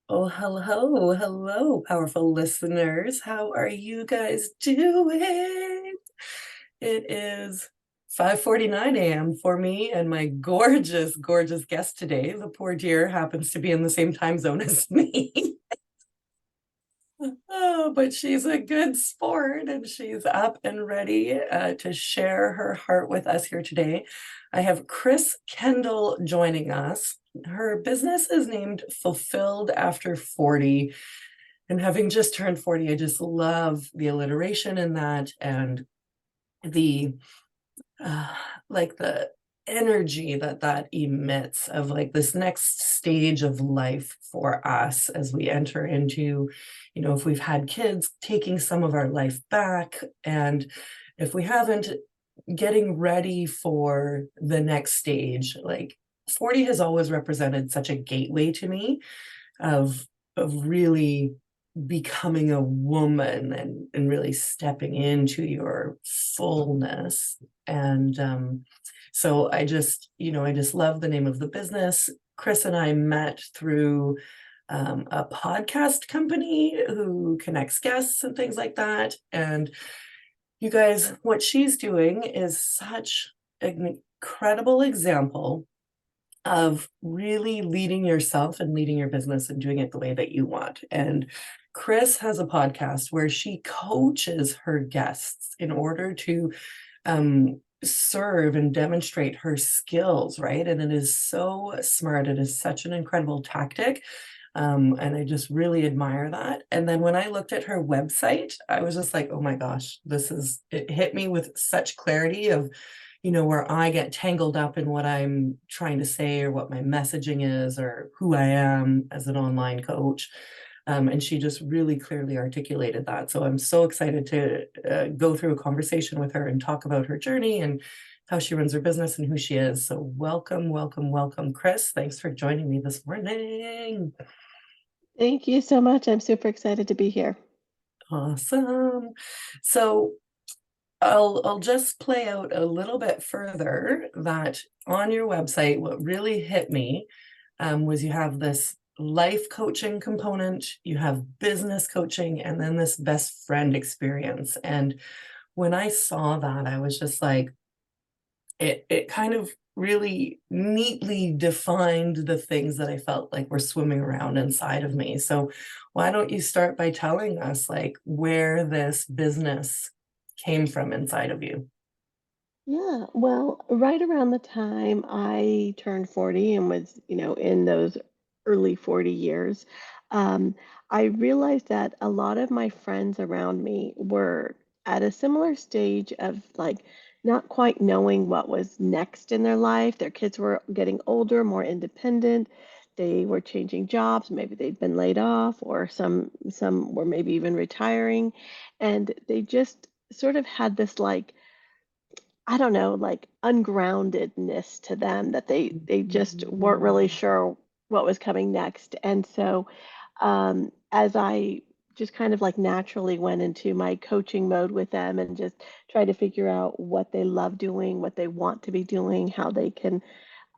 Oh, hello, hello, powerful listeners. How are you guys doing? It is 5:49 a.m. for me, and my gorgeous, gorgeous guest today, the poor dear, happens to be in the same time zone as me. Oh, but she's a good sport and she's up and ready to share her heart with us here today. I have Kris Kendall joining us. Her business is named Fulfilled After 40. And having just turned 40, I just love the alliteration in that and the uh, like the energy that that emits of like this next stage of life for us as we enter into, if we've had kids, taking some of our life back, and if we haven't, getting ready for the next stage. Like 40 has always represented such a gateway to me of really becoming a woman and really stepping into your fullness. And so I just love the name of the business. Kris and I met through a podcast company who connects guests and things like that. And you guys, what she's doing is such an incredible example of really leading yourself and leading your business and doing it the way that you want. And Kris has a podcast where she coaches her guests in order to serve and demonstrate her skills, right? And it is so smart. It is such an incredible tactic. And I just really admire that. And then when I looked at her website, I was just like, oh my gosh, it hit me with such clarity of, where I get tangled up in what I'm trying to say or what my messaging is or who I am as an online coach. And she just really clearly articulated that. So I'm so excited to go through a conversation with her and talk about her journey and how she runs her business and who she is. So welcome, welcome, welcome, Kris. Thanks for joining me this morning. Thank you so much. I'm super excited to be here. Awesome. So I'll just play out a little bit further that on your website, what really hit me was you have this life coaching component, you have business coaching, and then this best friend experience. And when I saw that, I was just like, it kind of really neatly defined the things that I felt like were swimming around inside of me. So why don't you start by telling us like where this business came from inside of you? Yeah, well, right around the time I turned 40 and was, in those early 40 years, um, I realized that a lot of my friends around me were at a similar stage of like not quite knowing what was next in their life. Their kids were getting older, more independent. They were changing jobs, maybe they'd been laid off, or some were maybe even retiring, and they just sort of had this like I don't know, like ungroundedness to them that they just weren't really sure what was coming next. And so as I just kind of like naturally went into my coaching mode with them and just try to figure out what they love doing, what they want to be doing, how they can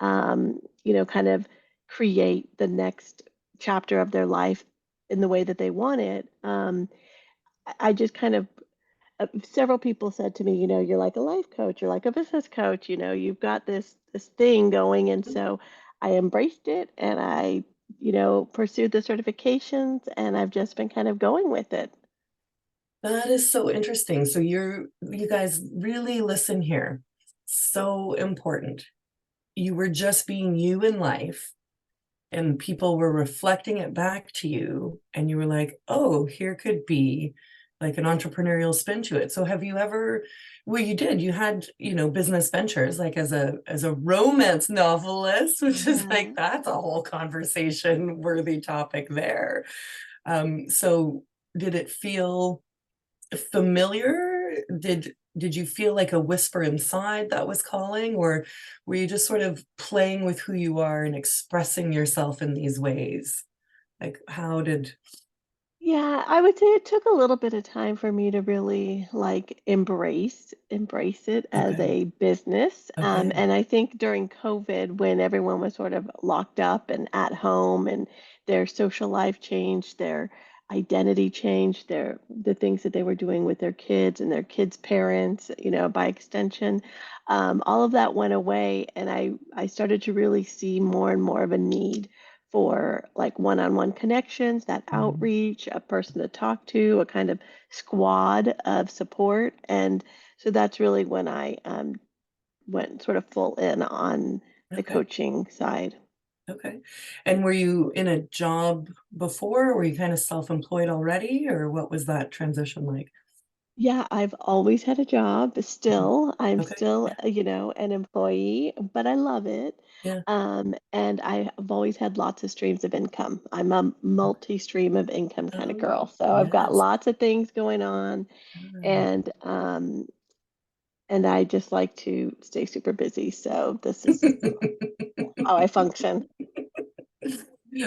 kind of create the next chapter of their life in the way that they want it. I just kind of several people said to me, you're like a life coach, you're like a business coach, you've got this thing going, and so I embraced it and I, pursued the certifications, and I've just been kind of going with it. That is so interesting. So you guys really listen here. So important. You were just being you in life and people were reflecting it back to you and you were like, oh, here could be like an entrepreneurial spin to it. So have you ever, well, you had, business ventures like as a romance novelist, which is like Yeah. that's a whole conversation worthy topic there. So did it feel familiar? Did you feel like a whisper inside that was calling, or were you just sort of playing with who you are and expressing yourself in these ways? Like how did Yeah, I would say it took a little bit of time for me to really like embrace it as Okay. a business. Okay. And I think during COVID, when everyone was sort of locked up and at home, and their social life changed, their identity changed, the things that they were doing with their kids and their kids' parents, by extension, all of that went away, and I started to really see more and more of a need for like one-on-one connections, that Mhm. outreach, a person to talk to, a kind of squad of support. And so that's really when I went sort of full in on the Okay. coaching side. Okay. And were you in a job before? Or were you kind of self-employed already, or what was that transition like? Yeah, I've always had a job. Mhm. Still, I'm Okay. still, Yeah. an employee, but I love it. Yeah. And I've always had lots of streams of income. I'm a Okay. multi-stream of income kind of Oh, girl. So I've got yes. lots of things going on, Ah. and I just like to stay super busy. So this is how I function.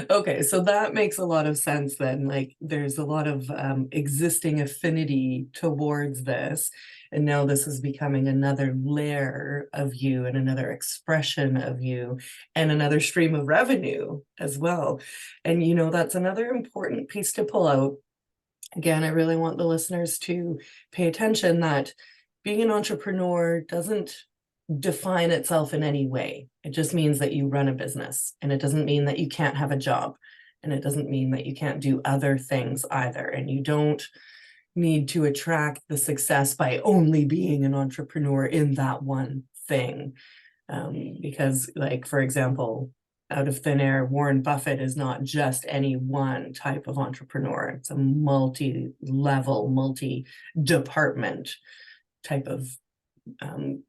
Okay, so that makes a lot of sense then. Like there's a lot of existing affinity towards this. And now this is becoming another layer of you and another expression of you and another stream of revenue as well. And that's another important piece to pull out. Again, I really want the listeners to pay attention that being an entrepreneur doesn't define itself in any way. It just means that you run a business, and it doesn't mean that you can't have a job, and it doesn't mean that you can't do other things either. And you don't need to attract the success by only being an entrepreneur in that one thing. Because, like, for example, out of thin air, Warren Buffett is not just any one type of entrepreneur. It's a multi-level, multi-department type of um,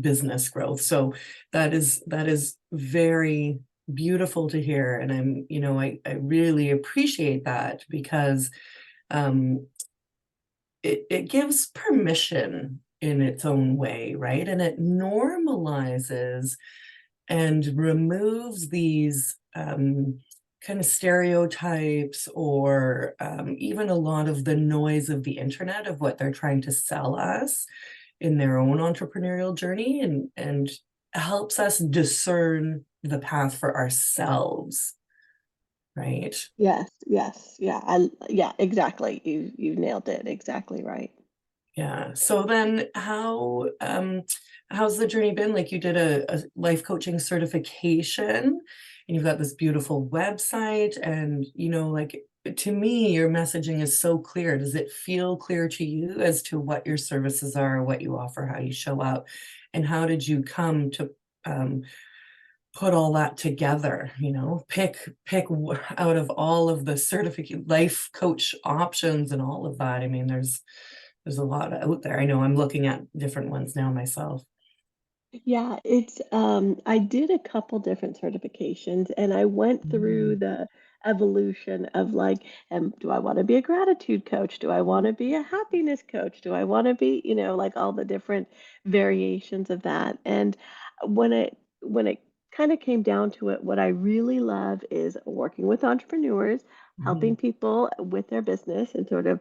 business growth. So that is very beautiful to hear. And I really appreciate that because um, it gives permission in its own way, right? And it normalizes and removes these kind of stereotypes or even a lot of the noise of the internet of what they're trying to sell us in their own entrepreneurial journey, and helps us discern the path for ourselves, right? Yes, yes, yeah, yeah, exactly. You nailed it. Exactly right. Yeah. So then how's the journey been? Like you did a life coaching certification and you've got this beautiful website and like to me your messaging is so clear. Does it feel clear to you as to what your services are, what you offer, how you show up? And how did you come to um put all that together, pick out of all of the certificate life coach options and all of that. I mean, there's a lot out there. I know I'm looking at different ones now myself. Yeah, it's I did a couple different certifications, and I went through Mm, the evolution of like, do I want to be a gratitude coach? Do I want to be a happiness coach? Do I want to be, like all the different variations of that? And when it kind of came down to it, what I really love is working with entrepreneurs, helping mhm, people with their business and sort of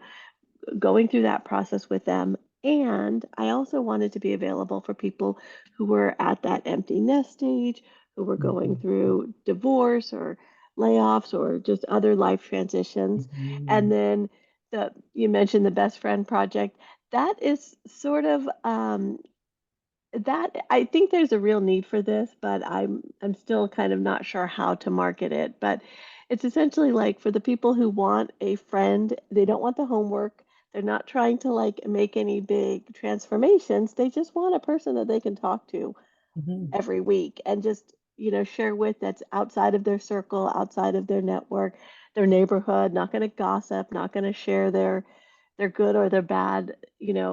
going through that process with them. And I also wanted to be available for people who were at that empty nest stage, who were going mhm, through divorce or layoffs or just other life transitions. And mhm. then you mentioned the best friend project. That is sort of that I think there's a real need for this, but I'm still kind of not sure how to market it. But it's essentially like for the people who want a friend, they don't want the homework. They're not trying to like make any big transformations. They just want a person that they can talk to Mhm. every week and just, share with, that's outside of their circle, outside of their network, their neighborhood, not going to gossip, not going to share their good or their bad,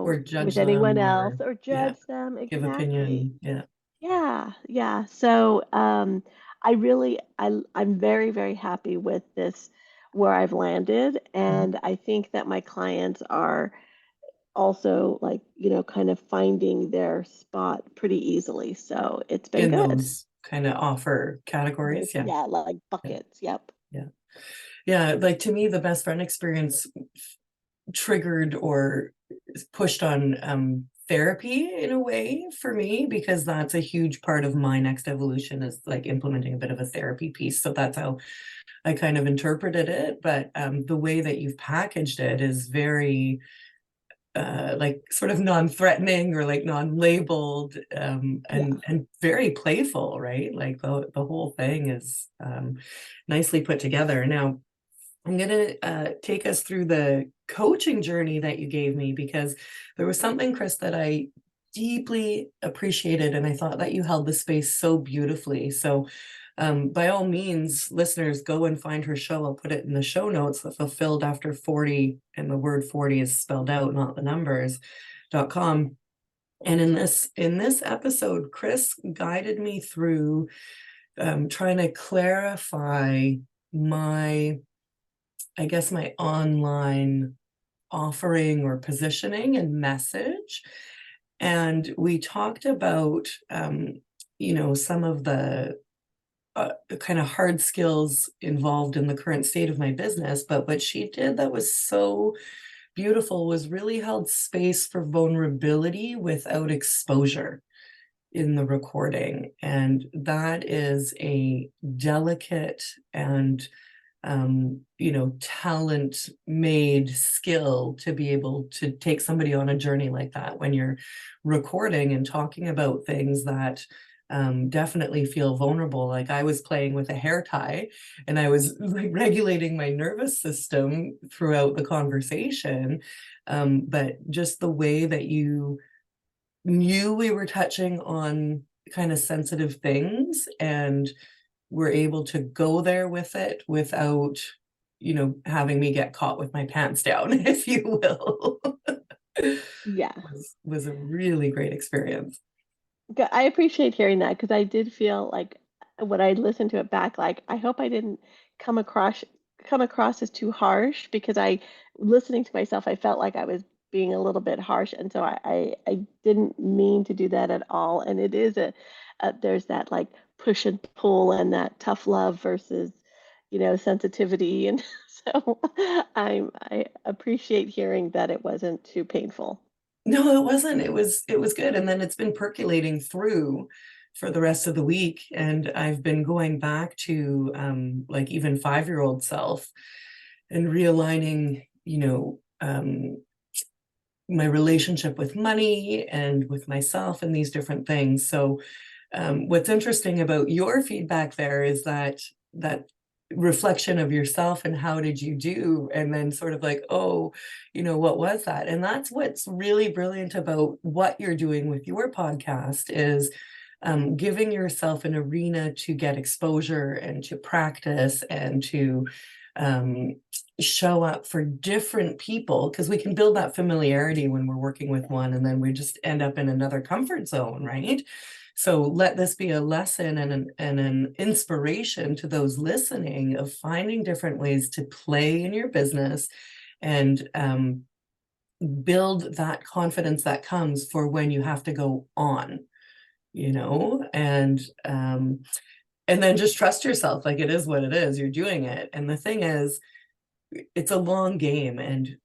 Or judge with anyone them else or or yeah, judge them. give Exactly. opinion. Yeah. Yeah, yeah. So I'm very, very happy with this where I've landed. Mhm. And I think that my clients are also like, kind of finding their spot pretty easily. So it's been In good. those kind of offer categories. Yeah. Yeah, like Yeah. buckets. Yep. Yeah. Yeah. Like to me, the best friend experience triggered or pushed on therapy in a way for me, because that's a huge part of my next evolution, is like implementing a bit of a therapy piece. So that's how I kind of interpreted it. But the way that you've packaged it is very like sort of non-threatening, or like non-labeled, Yeah. and very playful, right? Like the whole thing is nicely put together. Now I'm going to take us through the coaching journey that you gave me, because there was something, Kris, that I deeply appreciated, and I thought that you held the space so beautifully. So, by all means, listeners, go and find her show. I'll put it in the show notes, the Fulfilled After 40, and the word 40 is spelled out, not the numbers.com. And in this episode, Kris guided me through trying to clarify my, I guess, my online offering or positioning and message. And we talked about, some of the kind of hard skills involved in the current state of my business. But what she did that was so beautiful was really held space for vulnerability without exposure in the recording. And that is a delicate and talent made skill, to be able to take somebody on a journey like that when you're recording and talking about things that definitely feel vulnerable. Like I was playing with a hair tie, and I was like regulating my nervous system throughout the conversation. But just the way that you knew we were touching on kind of sensitive things, and were able to go there with it without, having me get caught with my pants down, if you will, Yeah. was a really great experience. I appreciate hearing that because I did feel like when I listened to it back, like I hope I didn't come across come across as too harsh because I listening to myself, I felt like I was being a little bit harsh, and so I didn't mean to do that at all. And it is there's that like push and pull and that tough love versus sensitivity, and so I appreciate hearing that it wasn't too painful. No, it wasn't. It was good. And then it's been percolating through for the rest of the week. And I've been going back to like even 5-year-old self, and realigning, my relationship with money and with myself and these different things. So what's interesting about your feedback there is that reflection of yourself, and how did you do, and then sort of like, oh, what was that? And that's what's really brilliant about what you're doing with your podcast, is giving yourself an arena to get exposure and to practice and to um, show up for different people, because we can build that familiarity when we're working with one, and then we just end up in another comfort zone, right? So let this be a lesson and an inspiration to those listening, of finding different ways to play in your business, and build that confidence that comes for when you have to go on, and then just trust yourself. Like, it is what it is, you're doing it. And the thing is, it's a long game,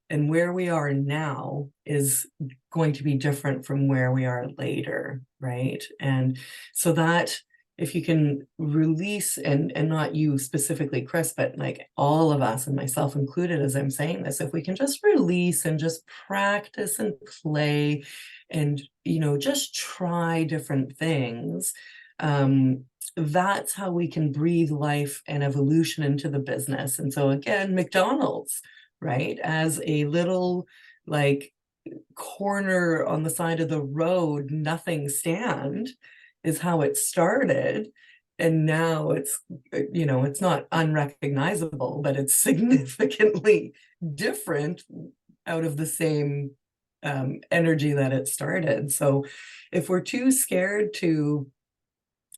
and where we are now is going to be different from where we are later, right? And so that, if you can release, and not you specifically, Kris, but like all of us, and myself included as I'm saying this, if we can just release and just practice and play, and just try different things, that's how we can breathe life and evolution into the business. And so again, McDonald's, right, as a little like corner on the side of the road, nothing stand, is how it started. And now it's not unrecognizable, but it's significantly different out of the same energy that it started. So if we're too scared to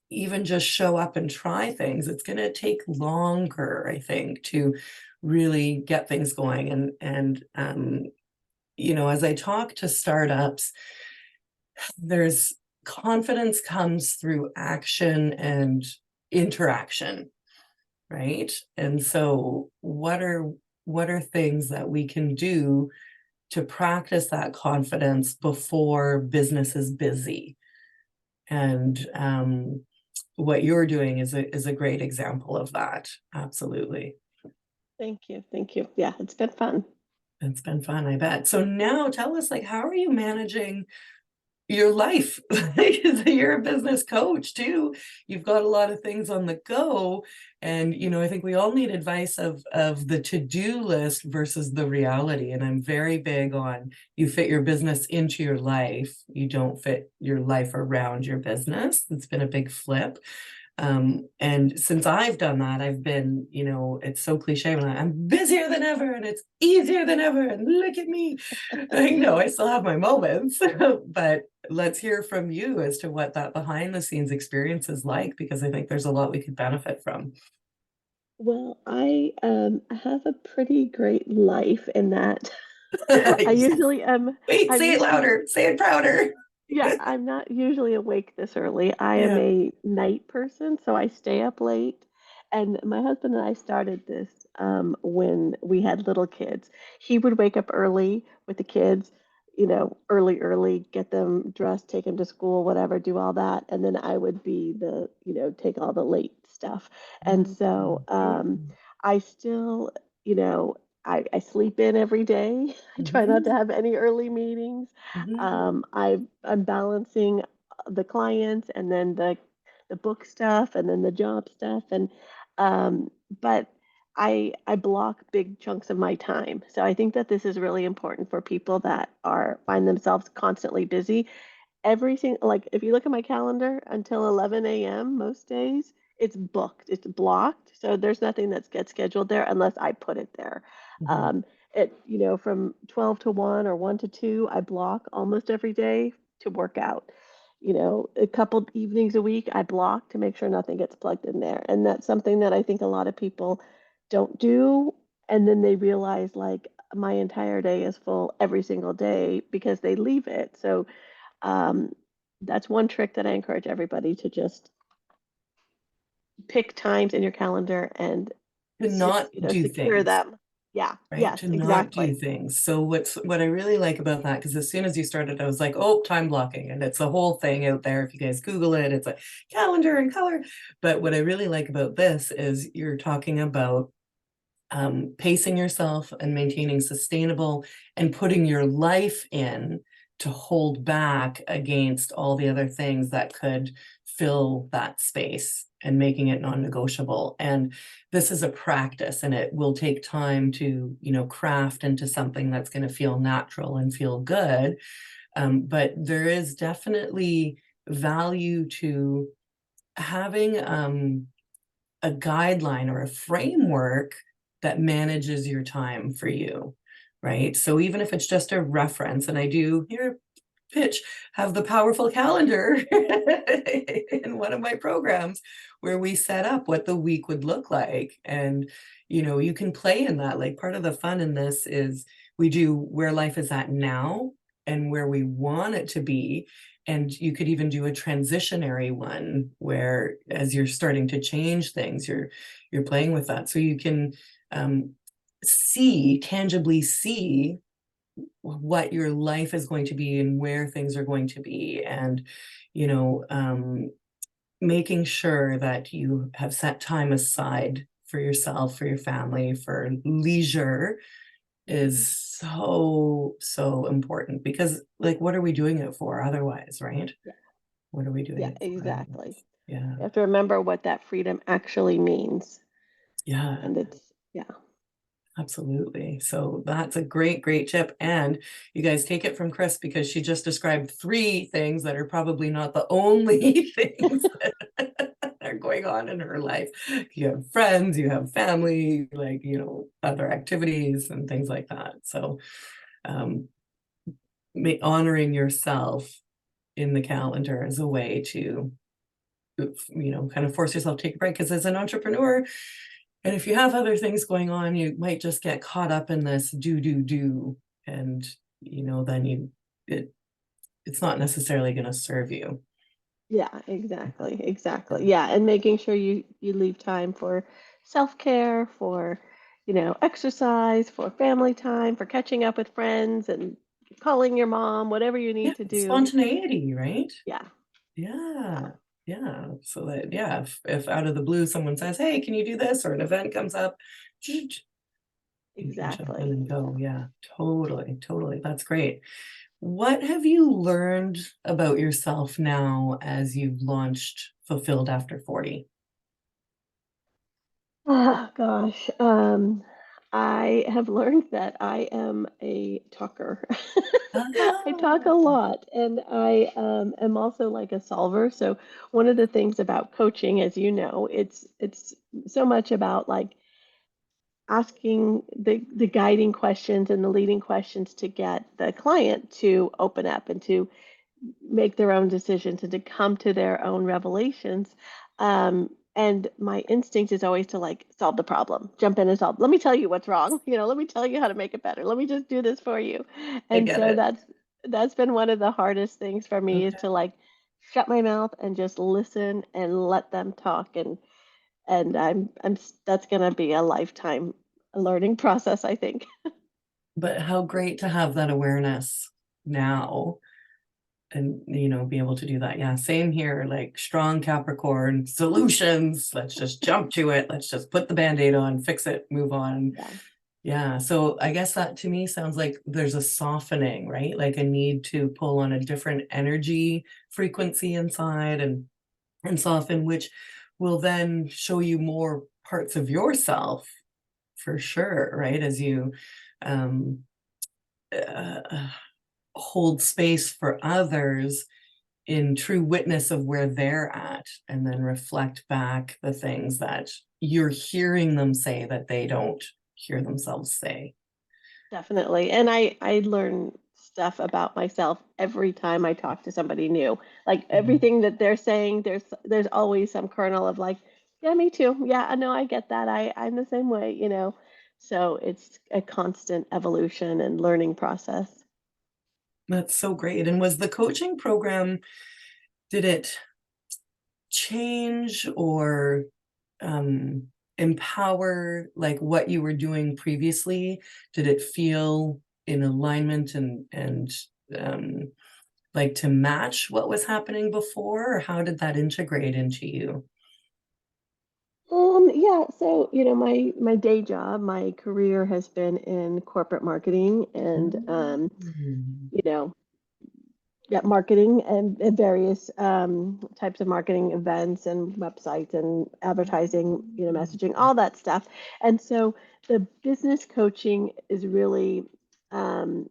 even just show up and try things, it's going to take longer, I think, to really get things going. And as I talk to startups, there's confidence comes through action and interaction, right? And so what are things that we can do to practice that confidence before business is busy? And what you're doing is a great example of that. Absolutely. Thank you. Thank you. Yeah, it's been fun. It's been fun, I bet. So now tell us, like, how are you managing your life? Like, you're a business coach too. You've got a lot of things on the go. And I think we all need advice of the to-do list versus the reality. And I'm very big on you fit your business into your life. You don't fit your life around your business. It's been a big flip. And since I've done that, I've been, it's so cliche, but I'm busier than ever and it's easier than ever. And look at me. I know I still have my moments, but let's hear from you as to what that behind the scenes experience is like, because I think there's a lot we could benefit from. Well, I have a pretty great life in that I Yes. usually am Wait, I'm say it usually louder, say it prouder. yeah, I'm not usually awake this early. I am Yeah. a night person, so I stay up late. And my husband and I started this when we had little kids. He would wake up early with the kids, early, get them dressed, take them to school, whatever, do all that. And then I would be take all the late stuff. And so Mhm. I still, you know, I sleep in every day. I try not to Mhm. have any early meetings. Mhm. I'm balancing the clients and then the book stuff and then the job stuff um, but I block big chunks of my time. So I think that this is really important for people that are find themselves constantly busy. Everything, like if you look at my calendar until 11 a.m. most days, it's booked, it's blocked. So there's nothing that gets scheduled there unless I put it there. Mhm. Um, from 12 to 1 or 1 to 2, I block almost every day to work out. A couple evenings a week, I block to make sure nothing gets plugged in there. And that's something that I think a lot of people don't do. And then they realize, like, my entire day is full every single day because they leave it. So um, that's one trick that I encourage everybody to just pick times in your calendar and To not do secure things. them. Yeah, Right, yes, to not do exactly. things. So what I really like about that, because as soon as you started, I was like, oh, time blocking, and it's a whole thing out there. If you guys Google it, it's a calendar and color. But what I really like about this is you're talking about pacing yourself and maintaining sustainable and putting your life in to hold back against all the other things that could fill that space and making it non-negotiable. And this is a practice and it will take time to, craft into something that's going to feel natural and feel good. But there is definitely value to having a guideline or a framework that manages your time for you, right? So even if it's just a reference, and I do here pitch have the powerful calendar in one of my programs where we set up what the week would look like. And you can play in that. Like, part of the fun in this is we do where life is at now and where we want it to be. And you could even do a transitionary one where as you're starting to change things, you're playing with that. So you can um, tangibly see what your life is going to be and where things are going to be. And you know um making sure that you have set time aside for yourself, for your family, for leisure Mhm. is so important, because, like, what are we doing it for otherwise, right? Yeah, What are we doing yeah, it for exactly. otherwise? Yeah. You have to remember what that freedom actually means. Yeah. And yeah. Absolutely. So that's a great tip. And you guys take it from Kris, because she just described three things that are probably not the only things that are going on in her life. You have friends, you have family, like, other activities and things like that. So um, honoring yourself in the calendar is a way to, kind of force yourself to take a break. Because as an entrepreneur, and if you have other things going on, you might just get caught up in this do. And, then it's not necessarily going to serve you. Yeah, exactly, Yeah. exactly. Yeah, and making sure you leave time for self-care, for, exercise, for family time, for catching up with friends and calling your mom, whatever you Yeah, need to do. spontaneity, right? Yeah, Yeah. Yeah. So that, yeah, if out of the blue someone says, hey, can you do this? Or an event comes up, you can jump in exactly. and go. Yeah, totally, totally. That's great. What have you learned about yourself now as you've launched Fulfilled After 40? Oh gosh. I have learned that I am a talker. I talk a Ah, lot, and I am also like a solver. So one of the things about coaching, as you know, it's so much about like asking the guiding questions and the leading questions to get the client to open up and to make their own decisions and to come to their own revelations. And my instinct is always to like solve the problem, jump in and solve. Let me tell you what's wrong. Let me tell you how to make it better. Let me just do this for you. I And get so it. that's been one of the hardest things for me is Okay. to like shut my mouth and just listen and let them talk. And that's gonna be a lifetime learning process, I think. But how great to have that awareness now and, be able to do that. Yeah, same here, like strong Capricorn solutions. Let's just jump to it. Let's just put the band-aid on, fix it, move on. Yeah, Yeah. So I guess that to me sounds like there's a softening, right? Like a need to pull on a different energy frequency inside and soften, which will then show you more parts of yourself for sure, right? As you um uh, hold space for others in true witness of where they're at, and then reflect back the things that you're hearing them say that they don't hear themselves say. definitely. And I learn stuff about myself every time I talk to somebody new. Like Mhm. everything that they're saying, there's always some kernel of like, yeah, me too. Yeah, I know, I get that. I'm the same way. So it's a constant evolution and learning process. That's so great. And was the coaching program, did it change or um, empower like what you were doing previously? Did it feel in alignment and um, like to match what was happening before, or how did that integrate into you? Yeah, so my day job, my career has been in corporate marketing and Mm. you know, yeah, marketing and various types of marketing events and websites and advertising, messaging, all that stuff. And so the business coaching is really um,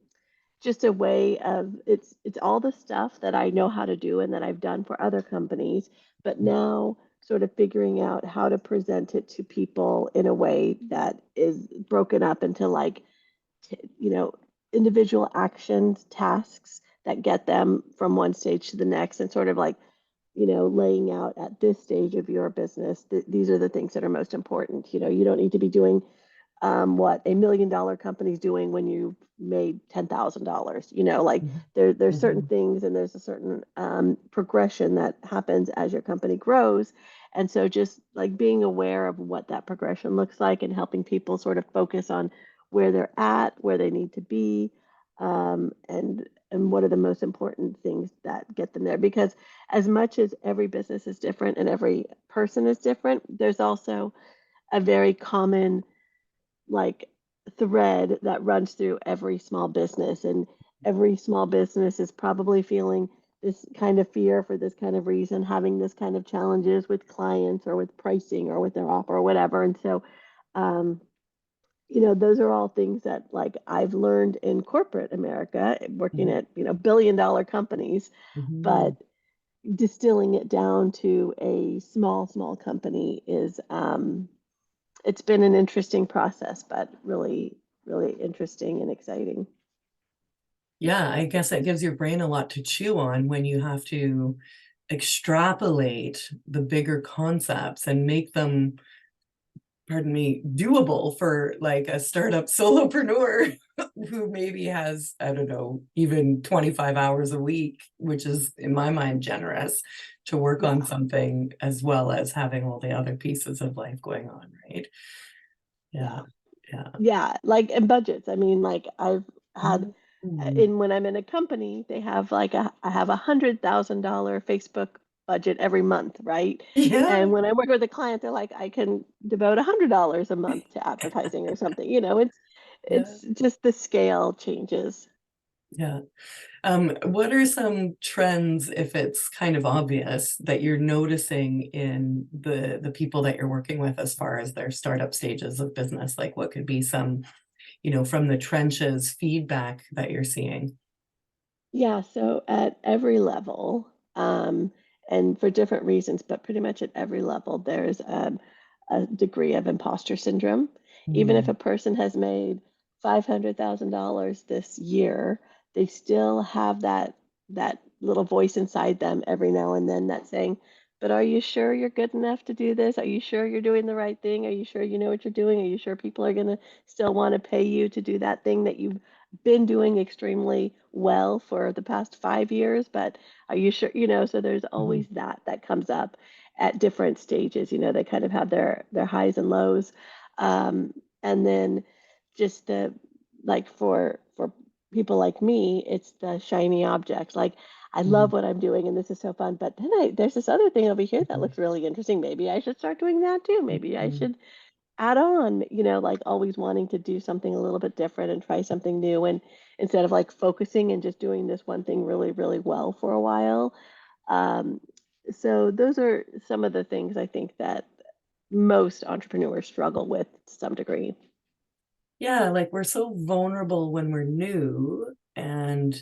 just a way of it's all the stuff that I know how to do and that I've done for other companies, but now sort of figuring out how to present it to people in a way that is broken up into like you know, individual actions, tasks that get them from one stage to the next, and sort of like, laying out at this stage of your business, these are the things that are most important. You don't need to be doing what $1 million company's doing when you made $10,000. Like Mhm. there's certain Mhm. things and there's a certain progression that happens as your company grows. And so just like being aware of what that progression looks like and helping people sort of focus on where they're at, where they need to be, and what are the most important things that get them there. Because as much as every business is different and every person is different, there's also a very common like thread that runs through every small business, and every small business is probably feeling this kind of fear for this kind of reason, having this kind of challenges with clients or with pricing or with their offer or whatever. And so um, those are all things that like I've learned in corporate America working Mhm. at billion-dollar companies, Mhm. but distilling it down to a small company is it's been an interesting process, but really, really interesting and exciting. Yeah, I guess that gives your brain a lot to chew on when you have to extrapolate the bigger concepts and make them pardon me, doable for like a startup solopreneur who maybe has, I don't know, even 25 hours a week, which is in my mind generous to work Yeah. on something as well as having all the other pieces of life going on, right? Yeah. Yeah. Yeah. Yeah, like and budgets. I mean, like I've had Mhm. in when I'm in a company, they have like I have $100,000 Facebook budget every month, right? Yeah. And when I work with a client, they're like, I can devote $100 a month to advertising or something. Yeah. It's just the scale changes. Yeah. What are some trends, if it's kind of obvious, that you're noticing in the people that you're working with as far as their startup stages of business? Like what could be some, from the trenches feedback that you're seeing? Yeah, so at every level, and for different reasons, but pretty much at every level, there's a degree of imposter syndrome. Even if Mm, a person has made $500,000 this year, they still have that little voice inside them every now and then that's saying, "But are you sure you're good enough to do this? Are you sure you're doing the right thing? Are you sure you know what you're doing? Are you sure people are going to still want to pay you to do that thing that you've been doing extremely well for the past 5 years, but are you sure? So there's mhm. always that comes up at different stages. They kind of have their highs and lows, and then just the like for people like me, it's the shiny object. Like I love Mhm, what I'm doing, and this is so fun. But then there's this other thing over here that mhm, looks really interesting. Maybe I should start doing that too. Maybe I mhm. should add on, like always wanting to do something a little bit different and try something new. And instead of like focusing and just doing this one thing really, really well for a while. Um, so those are some of the things I think that most entrepreneurs struggle with to some degree. Yeah, like we're so vulnerable when we're new and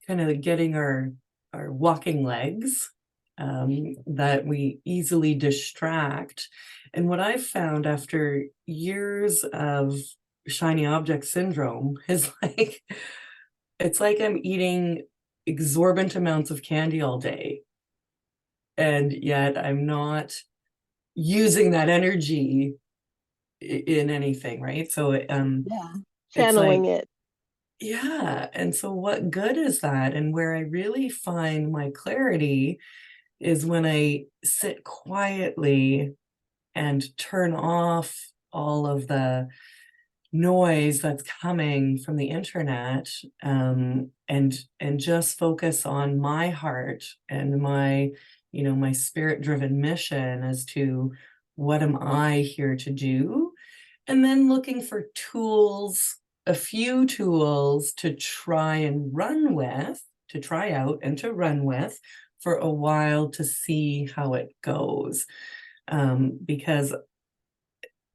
kind of getting our walking legs, that we easily distract. And what I've found after years of shiny object syndrome is like it's like I'm eating exorbitant amounts of candy all day, and yet I'm not using that energy in anything, right? So Yeah. it's Channeling like, it. yeah. And so what good is that? And where I really find my clarity is when I sit quietly and turn off all of the noise that's coming from the internet, and just focus on my heart and my spirit driven mission as to what am I here to do, and then looking for tools, a few tools to try and run with, to try out and to run with for a while to see how it goes. Because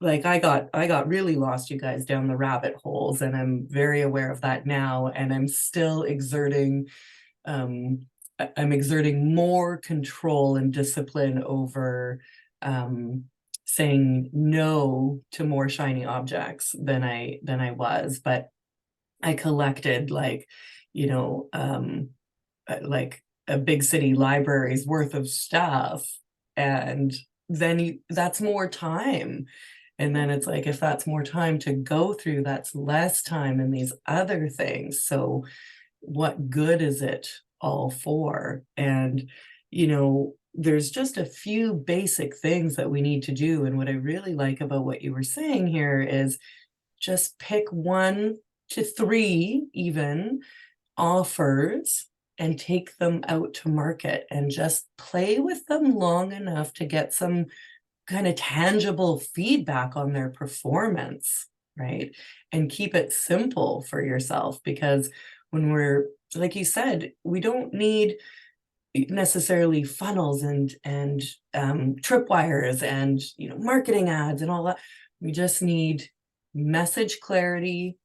like I got really lost, you guys, down the rabbit holes, and I'm very aware of that now, and I'm still exerting um I'm exerting more control and discipline over um saying no to more shiny objects than I was. But I collected like, you know, like a big city library's worth of stuff, and then that's more time. And then it's like, if that's more time to go through, that's less time in these other things. So what good is it all for? And, there's just a few basic things that we need to do. And what I really like about what you were saying here is just pick 1 to 3 even offers and take them out to market and just play with them long enough to get some kind of tangible feedback on their performance, right? And keep it simple for yourself, because when we're, like you said, we don't need necessarily funnels and tripwires and marketing ads and all that. We just need message clarity,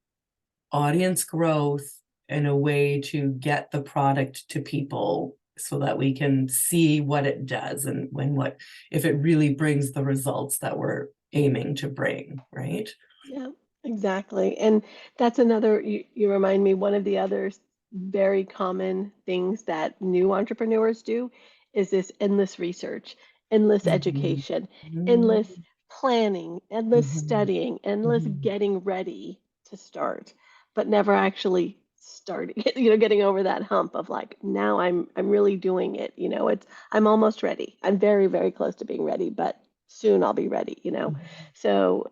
audience growth, and a way to get the product to people so that we can see what it does, and what if it really brings the results that we're aiming to bring, right? Yeah, exactly. And that's another, you remind me, one of the other very common things that new entrepreneurs do is this endless research, endless Mhm. education, endless Mhm. planning, endless Mhm. studying, endless Mhm. getting ready to start, but never actually starting it, getting over that hump of like, now I'm really doing it, it's I'm almost ready. I'm very, very close to being ready, but soon I'll be ready. Mhm. So,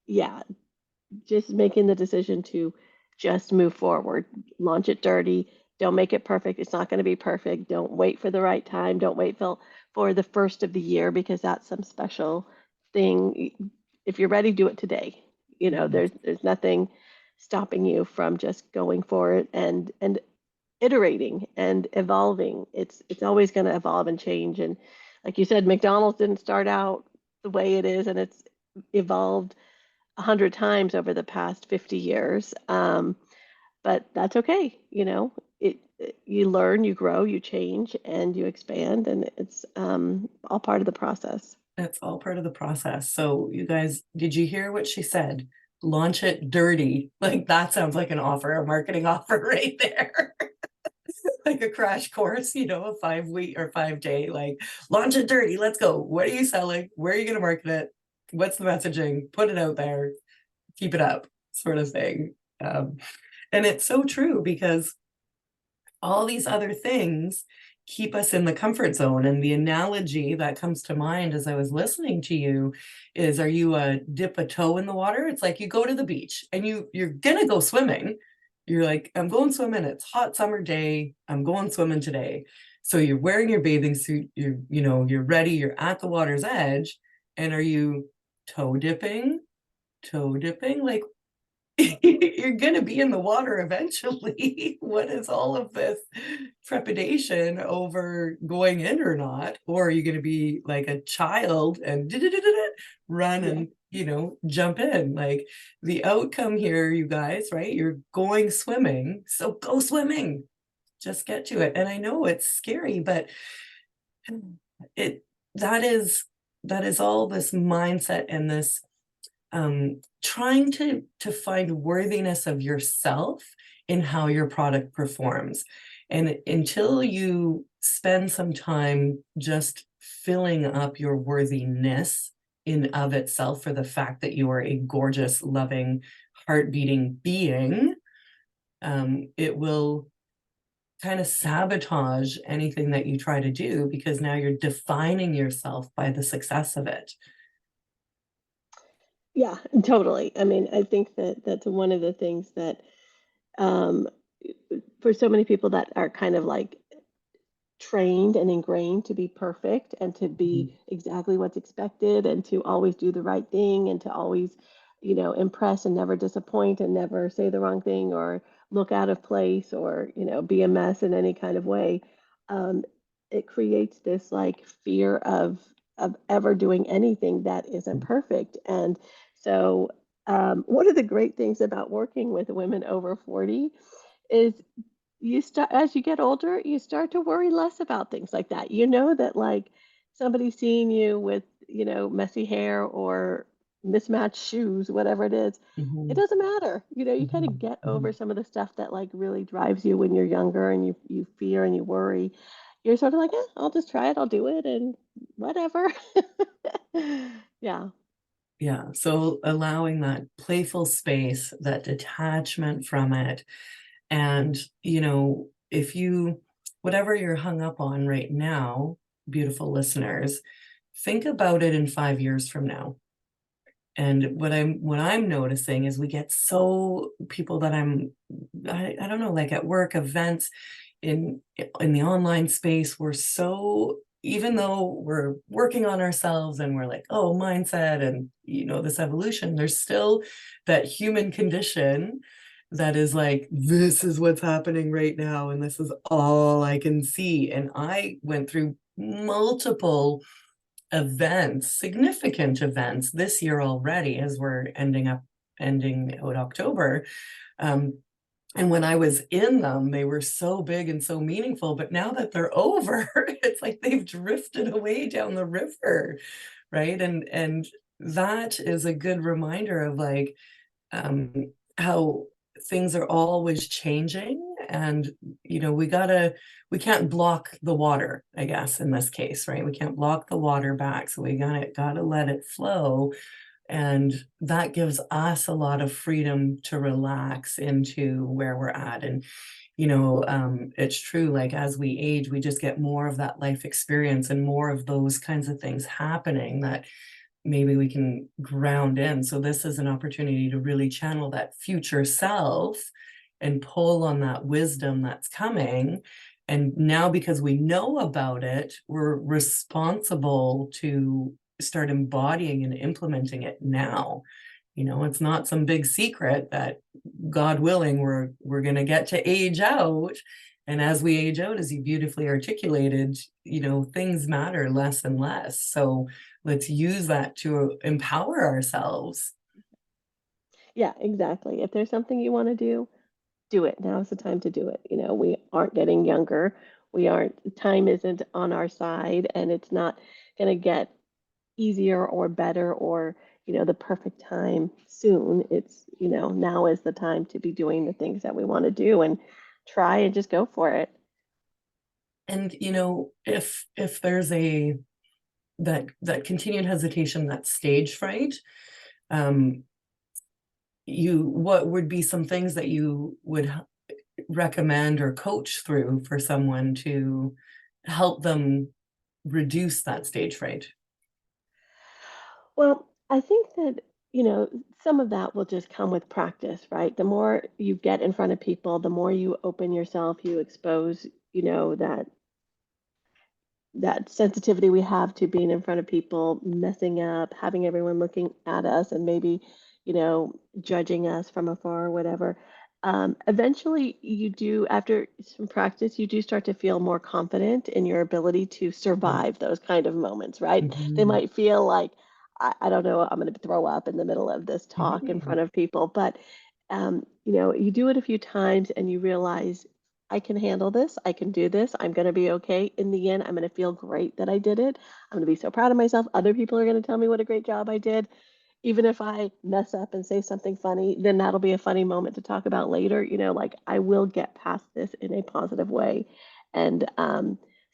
yeah, just making the decision to just move forward, launch it dirty. Don't make it perfect. It's not going to be perfect. Don't wait for the right time. Don't wait for the first of the year because that's some special thing. If you're ready, do it today. Mhm. There's nothing stopping you from just going for it and iterating and evolving. It's always going to evolve and change. And like you said, McDonald's didn't start out the way it is, and it's evolved 100 times over the past 50 years. But that's okay. You learn, you grow, you change, and you expand, and it's all part of the process. It's all part of the process. So you guys, did you hear what she said? Launch it dirty. Like that sounds like an offer, a marketing offer right there. Like a crash course, a 5 week or 5 day, like launch it dirty. Let's go. What are you selling? Where are you going to market it? What's the messaging? Put it out there, keep it up, sort of thing. Um, and it's so true because all these other things keep us in the comfort zone. And the analogy that comes to mind as I was listening to you is, are you a dip a toe in the water? It's like you go to the beach and you're gonna go swimming. You're like, I'm going swimming. It's hot summer day. I'm going swimming today. So you're wearing your bathing suit, you're ready, you're at the water's edge. And are you toe dipping? Toe dipping? Like you're going to be in the water eventually. What is all of this trepidation over going in or not? Or are you going to be like a child and run Yeah. and, jump in? Like the outcome here, you guys, right? You're going swimming. So go swimming. Just get to it. And I know it's scary, but it that is that is all this mindset and this trying to find worthiness of yourself in how your product performs. And until you spend some time just filling up your worthiness in of itself for the fact that you are a gorgeous, loving, heart-beating being, it will kind of sabotage anything that you try to do because now you're defining yourself by the success of it. Yeah, totally. I mean, I think that that's one of the things that um, for so many people that are kind of like trained and ingrained to be perfect and to be Mhm. exactly what's expected and to always do the right thing and to always, impress and never disappoint and never say the wrong thing or look out of place or, be a mess in any kind of way. Um, it creates this like fear of ever doing anything that isn't perfect. And so one of the great things about working with women over 40 is you start as you get older, you start to worry less about things like that. You know that like somebody seeing you with, messy hair or mismatched shoes, whatever it is, it Mhm. doesn't matter. You kind of Mhm. get over Mhm. some of the stuff that like really drives you when you're younger and you fear and you worry. You're sort of like, I'll just try it, I'll do it and whatever. Yeah. Yeah, so allowing that playful space, that detachment from it, and, if you whatever you're hung up on right now, beautiful listeners, think about it in 5 years from now. And what I'm noticing is we get so people that I don't know, like at work, events, in the online space, we're so even though we're working on ourselves and we're like, oh, mindset and this evolution, there's still that human condition that is like, this is what's happening right now, and this is all I can see. And I went through multiple events, significant events this year already, as we're ending out October. Um, and when I was in them, they were so big and so meaningful. But now that they're over, it's like they've drifted away down the river, right? And that is a good reminder of like how things are always changing And we can't block the water, I guess, in this case, right? We can't block the water back, so we gotta let it flow. And that gives us a lot of freedom to relax into where we're at. And it's true, like as we age, we just get more of that life experience and more of those kinds of things happening that maybe we can ground in. So this is an opportunity to really channel that future self and pull on that wisdom that's coming. And now, because we know about it, we're responsible to start embodying and implementing it now. It's not some big secret that, God willing, we're going to get to age out. And as we age out, as you beautifully articulated, things matter less and less. So let's use that to empower ourselves. Yeah, exactly. If there's something you want to do it. Now is the time to do it. We aren't getting younger. We aren't, time isn't on our side, and it's not going to get easier or better or, the perfect time soon. It's, now is the time to be doing the things that we want to do and try and just go for it. And if there's that continued hesitation, that stage fright, um, what would be some things that you would recommend or coach through for someone to help them reduce that stage fright? Well, I think that, some of that will just come with practice, right? The more you get in front of people, the more you open yourself, you expose, that sensitivity we have to being in front of people, messing up, having everyone looking at us and maybe, judging us from afar or whatever. Eventually, you do, after some practice, you do start to feel more confident in your ability to survive those kind of moments, right? They Mhm. might feel like, I don't know, I'm going to throw up in the middle of this talk in Mhm. front of people, but you do it a few times and you realize I can handle this. I can do this. I'm going to be okay. In the end, I'm going to feel great that I did it. I'm going to be so proud of myself. Other people are going to tell me what a great job I did. Even if I mess up and say something funny, then that'll be a funny moment to talk about later. Like I will get past this in a positive way. And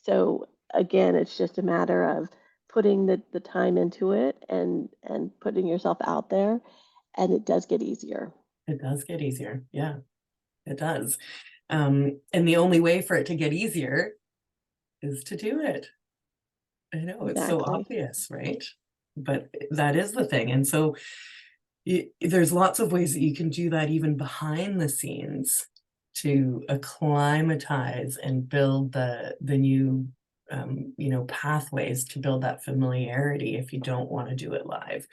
so again, it's just a matter of putting the time into it and putting yourself out there, and it does get easier. It does get easier. Yeah, it does. And the only way for it to get easier is to do it. I know it's so Exactly. obvious, right? But that is the thing. And so there's lots of ways that you can do that even behind the scenes to acclimatize and build the new pathways to build that familiarity if you don't want to do it live.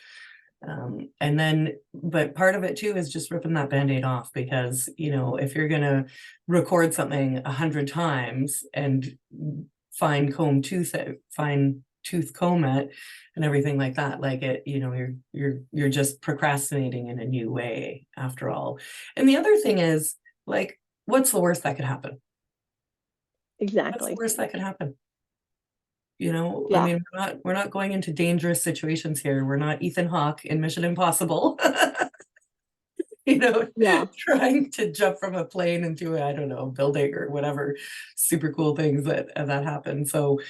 And then, but part of it too is just ripping that band-aid off, because if you're gonna record something 100 times and fine tooth comb it and everything like that, like you're just procrastinating in a new way after all. And the other thing is, like, what's the worst that could happen? What's the Exactly. worst that could happen? I Yeah. mean, we're not going into dangerous situations here. We're not Ethan Hawke in Mission Impossible. you know, Yeah. trying to jump from a plane into, I don't know, a building or whatever super cool things that happen. So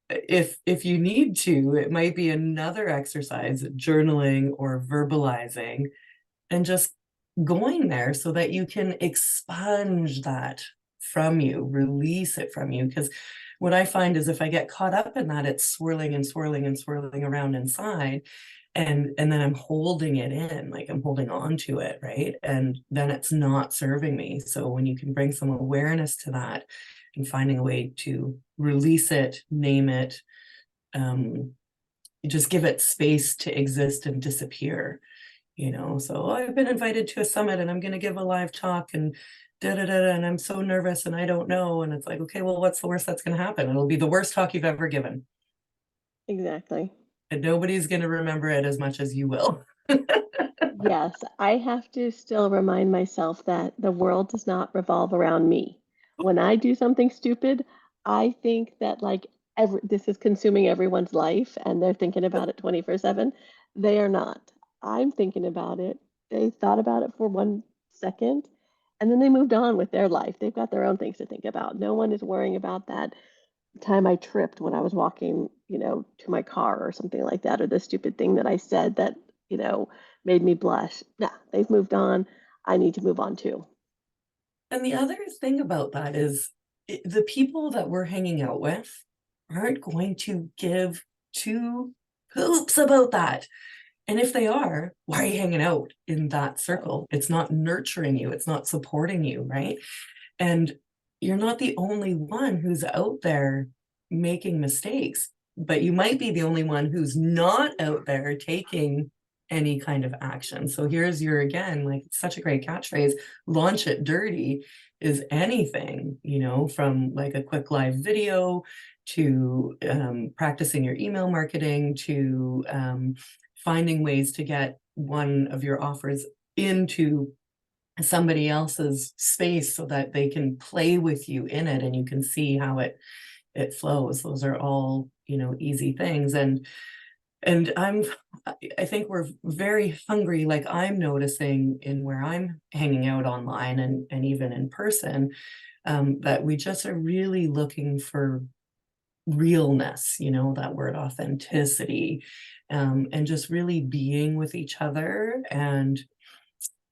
if you need to, it might be another exercise, journaling or verbalizing, and just going there so that you can expunge that from you, release it from you. Because what I find is, if I get caught up in that, it's swirling and swirling and swirling around inside. And then I'm holding it in, like I'm holding on to it, right? And then it's not serving me. So when you can bring some awareness to that and finding a way to release it, name it, um, just give it space to exist and disappear. So, "Oh, I've been invited to a summit and I'm going to give a live talk and da da da, and I'm so nervous and I don't know." And it's like, okay, well, what's the worst that's going to happen? It'll be the worst talk you've ever given, Exactly. and nobody's going to remember it as much as you will. Yes, I have to still remind myself that the world does not revolve around me. When I do something stupid, I think that like this is consuming everyone's life and they're thinking about it 24/7. They are not. I'm thinking about it. They thought about it for 1 second And then they moved on with their life. They've got their own things to think about. No one is worrying about that time I tripped when I was walking, to my car or something like that, or the stupid thing that I said that, you know, made me blush. Nah, they've moved on. I need to move on too. And the other thing about that is the people that we're hanging out with aren't going to give two hoops about that. And if they are, why are you hanging out in that Right. circle? It's not nurturing you, it's not supporting you, right? And you're not the only one who's out there making mistakes, but you might be the only one who's not out there taking any kind of action. So here's your, again, like such a great catchphrase, launch it dirty is anything, from like a quick live video to practicing your email marketing to finding ways to get one of your offers into somebody else's space so that they can play with you in it and you can see how it flows. Those are all, easy things. And I think we're very hungry, like I'm noticing in where I'm hanging out online and even in person, that we just are really looking for realness, that word authenticity, and just really being with each other and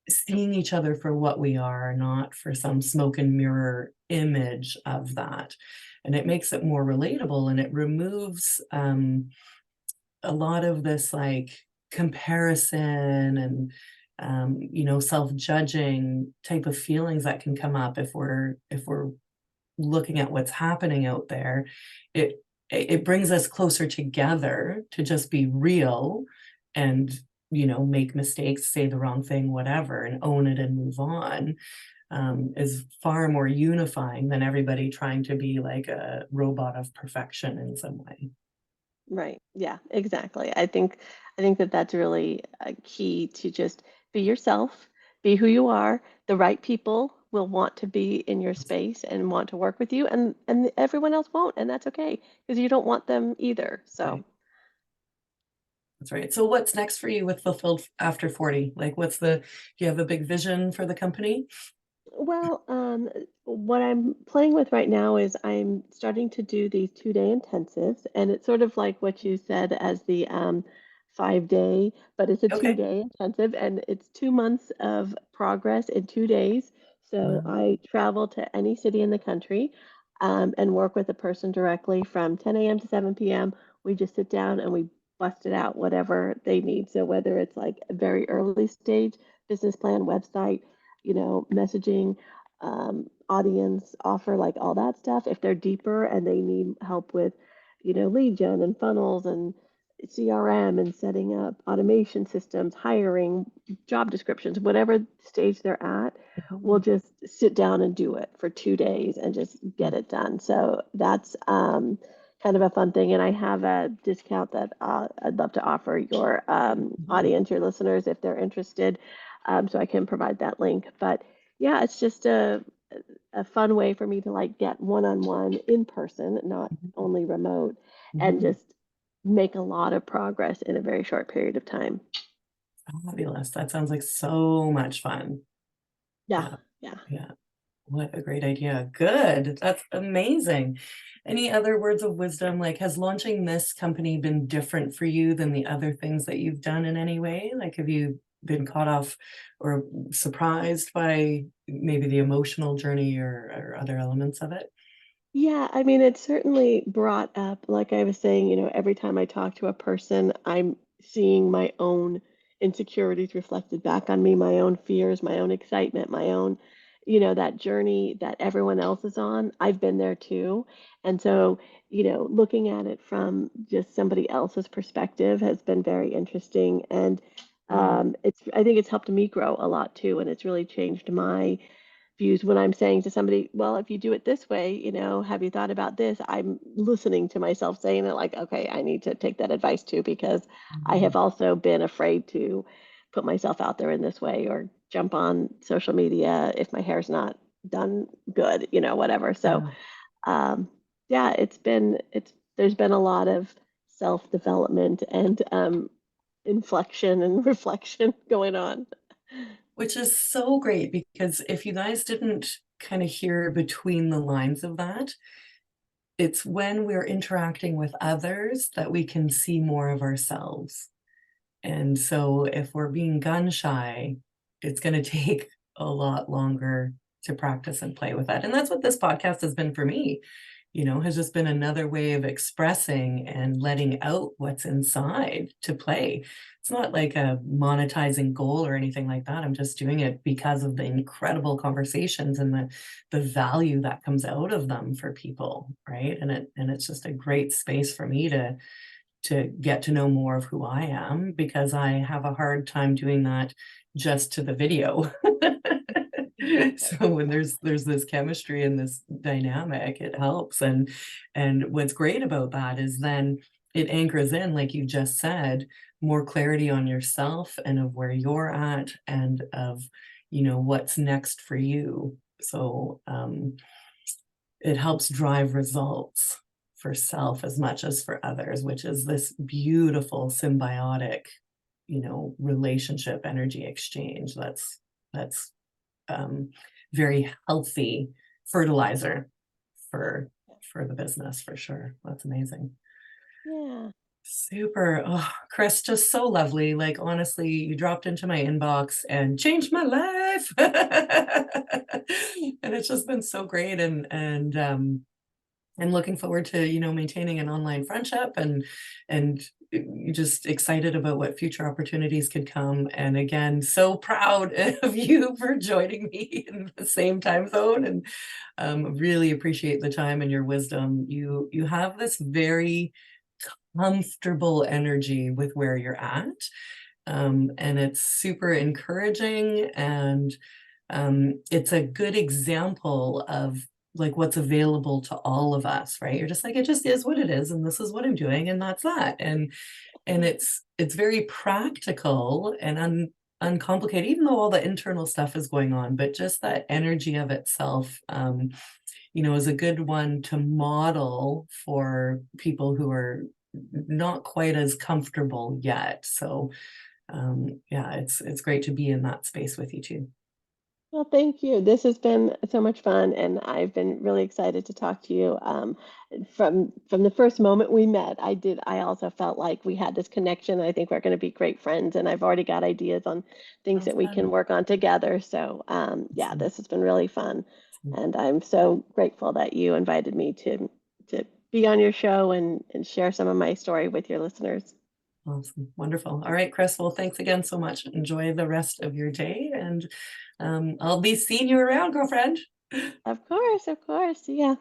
seeing each other for what we are, not for some smoke and mirror image of that. And it makes it more relatable and it removes a lot of this like comparison and self-judging type of feelings that can come up if we're looking at what's happening out there. It it brings us closer together to just be real and make mistakes, say the wrong thing, whatever, and own it and move on, is far more unifying than everybody trying to be like a robot of perfection in some way. Right. Yeah, exactly. I think that that's really a key to just be yourself, be who you are. The right people will want to be in your space and want to work with you, and everyone else won't, and that's okay because you don't want them either. So, Right. That's right. So what's next for you with Fulfilled After 40? Like do you have a big vision for the company? well, what I'm playing with right now is I'm starting to do these 2-day intensives, and it's sort of like what you said as the 5-day, but it's a Okay. 2-day intensive, and it's 2 months of progress in 2 days. So Wow. I travel to any city in the country and work with a person directly from 10 a.m. to 7 p.m. We just sit down and we bust it out, whatever they need. So whether it's like a very early stage business plan, website, messaging, audience offer, like all that stuff. If they're deeper and they need help with, lead gen and funnels and CRM and setting up automation systems, hiring, job descriptions, whatever stage they're at, we'll Mhm. just sit down and do it for 2 days and just get it done. So that's kind of a fun thing. And I have a discount that I'd love to offer your Mhm. audience, your listeners, if they're interested. So I can provide that link. But yeah, it's just a fun way for me to like get one-on-one in person, not Mhm. only remote, and Mhm. just make a lot of progress in a very short period of time. Fabulous. That sounds like so much fun. Yeah, Yeah. yeah. Yeah. What a great idea. Good. That's amazing. Any other words of wisdom? Like, has launching this company been different for you than the other things that you've done in any way? Like, have you been caught off or surprised by maybe the emotional journey or other elements of it? Yeah, I mean, it certainly brought up, like I was saying, every time I talk to a person, I'm seeing my own insecurities reflected back on me, my own fears, my own excitement, my own, that journey that everyone else is on. I've been there too. And so, looking at it from just somebody else's perspective has been very interesting. And Mm. I think it's helped me grow a lot too. And it's really changed my views when I'm saying to somebody, well, if you do it this way, have you thought about this? I'm listening to myself saying it like, okay, I need to take that advice too, because I have Mhm. also been afraid to put myself out there in this way or jump on social media if my hair's not done good, whatever. So, Yeah. um, yeah, there's been a lot of self development and inflection and reflection going on. which is so great because if you guys didn't kind of hear between the lines of that, it's when we're interacting with others that we can see more of ourselves. And so if we're being gun shy, it's going to take a lot longer to practice and play with that. And that's what this podcast has been for me, has just been another way of expressing and letting out what's inside to play. It's not like a monetizing goal or anything like that. I'm just doing it because of the incredible conversations and the value that comes out of them for people, right? And it's just a great space for me to get to know more of who I am, because I have a hard time doing that just to the video. So when there's this chemistry and this dynamic, it helps. And what's great about that is then it anchors in, like you just said, more clarity on yourself and of where you're at and of what's next for you. So it helps drive results for self as much as for others, which is this beautiful symbiotic, relationship energy exchange that's very healthy fertilizer for the business, for sure. That's amazing. Yeah. Super. Oh, Kris, just so lovely. Like, honestly, you dropped into my inbox and changed my life. And it's just been so great. And I'm looking forward to, maintaining an online friendship and just excited about what future opportunities could come. And again, so proud of you for joining me in the same time zone, and really appreciate the time and your wisdom. You have this very comfortable energy with where you're at. And it's super encouraging, and it's a good example of like what's available to all of us, right? You're just like, it just is what it is, and this is what I'm doing, and that's that. And it's very practical and uncomplicated, even though all the internal stuff is going on, but just that energy of itself, is a good one to model for people who are not quite as comfortable yet. So yeah, it's great to be in that space with you too. Well, thank you. This has been so much fun, and I've been really excited to talk to you. From the first moment we met, I also felt like we had this connection. I think we're going to be great friends, and I've already got ideas on things Sounds that we fun. can work on together. So, yeah, Awesome. this has been really fun, and I'm so grateful that you invited me to be on your show and share some of my story with your listeners. Awesome. Wonderful. All right, Kris. Well, thanks again so much. Enjoy the rest of your day. And I'll be seeing you around, girlfriend. Of course, of course. Yeah.